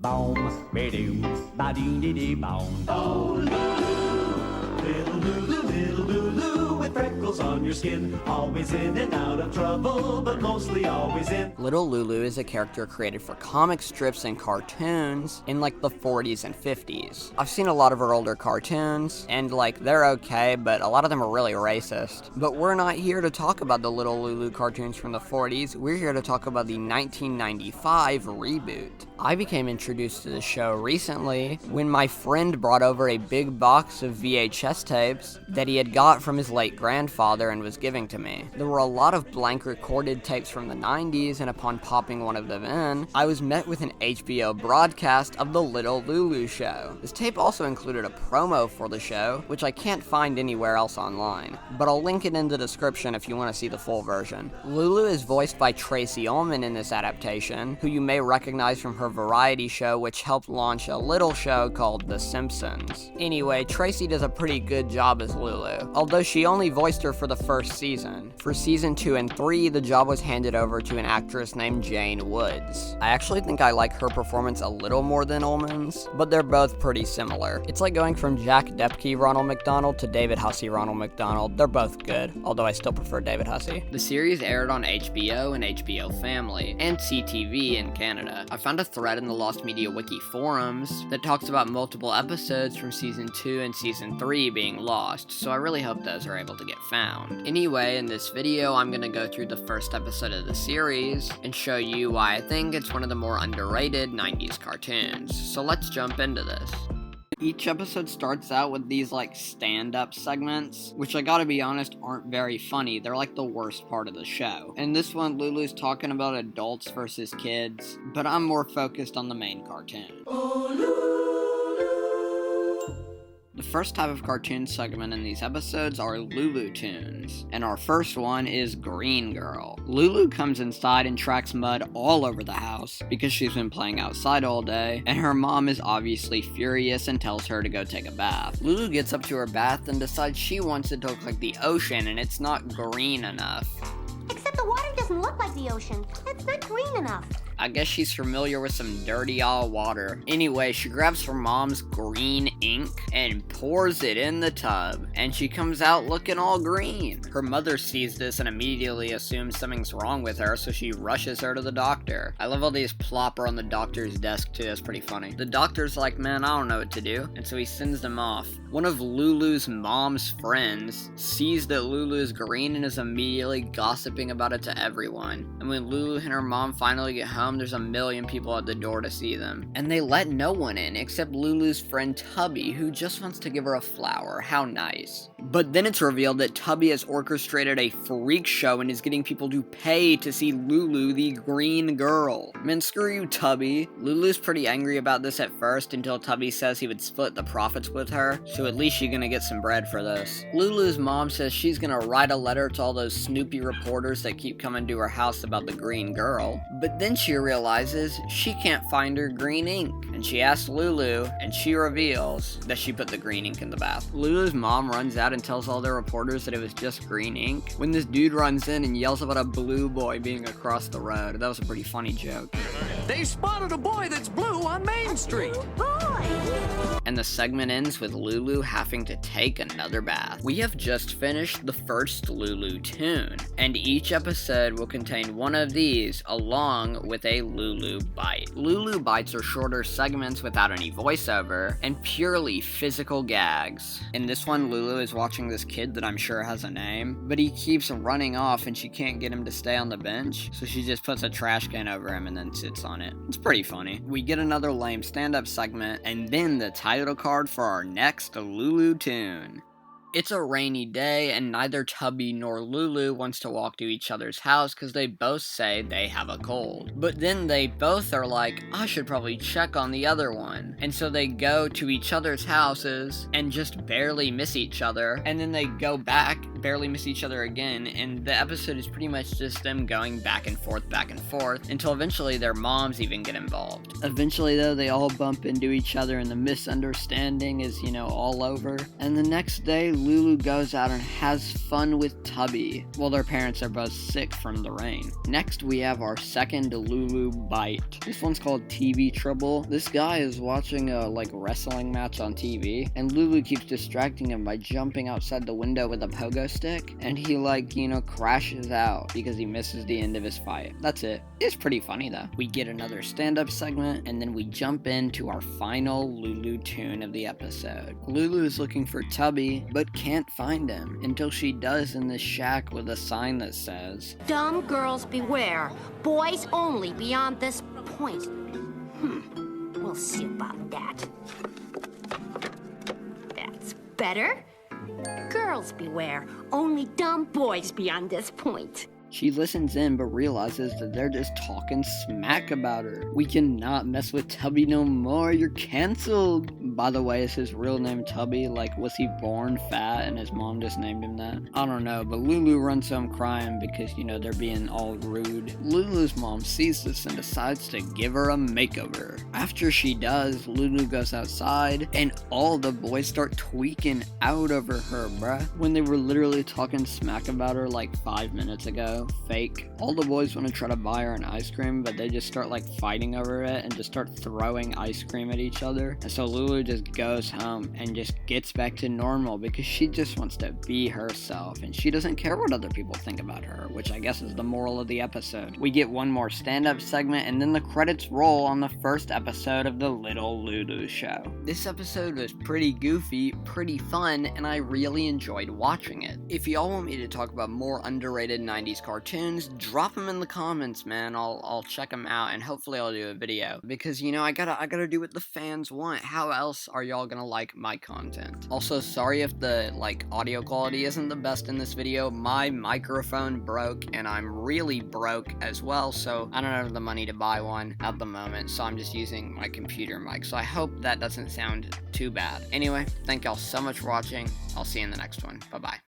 Boom, ba-doom, ba-dee-dee-dee, boom. Oh, little Lulu, with freckles on your skin. Always in and out of trouble, but mostly always in. Little Lulu is a character created for comic strips and cartoons in like the 40s and 50s. I've seen a lot of her older cartoons, and like they're okay, but a lot of them are really racist. But we're not here to talk about the Little Lulu cartoons from the 40s, we're here to talk about the 1995 reboot. I became introduced to the show recently when my friend brought over a big box of VHS tapes that he had got from his late grandfather and was giving to me. There were a lot of blank recorded tapes from the 90s, and upon popping one of them in, I was met with an HBO broadcast of the Little Lulu show. This tape also included a promo for the show, which I can't find anywhere else online, but I'll link it in the description if you want to see the full version. Lulu is voiced by Tracy Ullman in this adaptation, who you may recognize from her variety show which helped launch a little show called The Simpsons. Anyway, Tracy does a pretty good job as Lulu, although she only voiced her for the first season. For season 2 and 3, the job was handed over to an actress named Jane Woods. I actually think I like her performance a little more than Ullman's, but they're both pretty similar. It's like going from Jack Depke Ronald McDonald to David Hussey Ronald McDonald. They're both good, although I still prefer David Hussey. The series aired on HBO and HBO Family, and CTV in Canada. I found a thread in the Lost Media Wiki forums that talks about multiple episodes from season 2 and season 3 being lost, so I really hope those are able to get found. Anyway, in this video, I'm gonna go through the first episode of the series and show you why I think it's one of the more underrated 90s cartoons. So let's jump into this. Each episode starts out with these like stand-up segments, which I gotta be honest aren't very funny. They're like the worst part of the show. In this one, Lulu's talking about adults versus kids, but I'm more focused on the main cartoon. The first type of cartoon segment in these episodes are Lulu tunes, and our first one is Green Girl. Lulu comes inside and tracks mud all over the house because she's been playing outside all day, and her mom is obviously furious and tells her to go take a bath. Lulu gets up to her bath and decides she wants it to look like the ocean, and it's not green enough. Except the water doesn't look like the ocean. It's not green enough. I guess she's familiar with some dirty all water. Anyway, she grabs her mom's green ink and pours it in the tub, and she comes out looking all green. Her mother sees this and immediately assumes something's wrong with her, so she rushes her to the doctor. I love all these plop her on the doctor's desk too, that's pretty funny. The doctor's like, man, I don't know what to do, and so he sends them off. One of Lulu's mom's friends sees that Lulu is green and is immediately gossiping about it to everyone. And when Lulu and her mom finally get home, there's a million people at the door to see them. And they let no one in except Lulu's friend Tubby, who just wants to give her a flower. How nice. But then it's revealed that Tubby has orchestrated a freak show and is getting people to pay to see Lulu the Green Girl. Man, screw you, Tubby. Lulu's pretty angry about this at first until Tubby says he would split the profits with her, so at least she's gonna get some bread for this. Lulu's mom says she's gonna write a letter to all those snoopy reporters that keep coming to her house about the Green Girl, but then she realizes she can't find her green ink, and she asks Lulu, and she reveals that she put the green ink in the bath. Lulu's mom runs out and tells all the reporters that it was just green ink, when this dude runs in and yells about a blue boy being across the road. That was a pretty funny joke. They spotted a boy that's blue on Main Street. And the segment ends with Lulu having to take another bath. We have just finished the first Lulu tune, and each episode will contain one of these along with a Lulu bite. Lulu bites are shorter segments without any voiceover and purely physical gags. In this one, Lulu is watching this kid that I'm sure has a name, but he keeps running off and she can't get him to stay on the bench, so she just puts a trash can over him and then sits on it. It's pretty funny. We get another lame stand-up segment, and then the title card for our next Lulu tune. It's a rainy day, and neither Tubby nor Lulu wants to walk to each other's house because they both say they have a cold. But then they both are like, I should probably check on the other one. And so they go to each other's houses and just barely miss each other, and then they go back, barely miss each other again, and the episode is pretty much just them going back and forth, until eventually their moms even get involved. Eventually though, they all bump into each other and the misunderstanding is, all over. And the next day, Lulu goes out and has fun with Tubby, while their parents are both sick from the rain. Next, we have our second Lulu bite. This one's called TV Trouble. This guy is watching a wrestling match on TV, and Lulu keeps distracting him by jumping outside the window with a pogo stick, and he crashes out because he misses the end of his fight. That's it. It's pretty funny though. We get another stand-up segment, and then we jump into our final Lulu tune of the episode. Lulu is looking for Tubby, but can't find him until she does in this shack with a sign that says, Dumb girls beware. Boys only beyond this point. We'll see about that. That's better. Girls beware. Only dumb boys beyond this point. She listens in but realizes that they're just talking smack about her. We cannot mess with Tubby no more, you're cancelled. By the way, is his real name Tubby? Was he born fat and his mom just named him that? I don't know, but Lulu runs home crying because, they're being all rude. Lulu's mom sees this and decides to give her a makeover. After she does, Lulu goes outside and all the boys start tweaking out over her, bruh. When they were literally talking smack about her 5 minutes ago. Fake. All the boys want to try to buy her an ice cream, but they just start fighting over it and just start throwing ice cream at each other. And so Lulu just goes home and just gets back to normal because she just wants to be herself and she doesn't care what other people think about her, which I guess is the moral of the episode. We get one more stand-up segment and then the credits roll on the first episode of the Little Lulu Show. This episode was pretty goofy, pretty fun, and I really enjoyed watching it. If y'all want me to talk about more underrated 90s cartoons, drop them in the comments, man. I'll check them out and hopefully I'll do a video because I gotta do what the fans want. How else are y'all gonna like my content? Also, sorry if the audio quality isn't the best in this video. My microphone broke and I'm really broke as well, so I don't have the money to buy one at the moment, so I'm just using my computer mic, so I hope that doesn't sound too bad. Anyway, thank y'all so much for watching. I'll see you in the next one. Bye bye.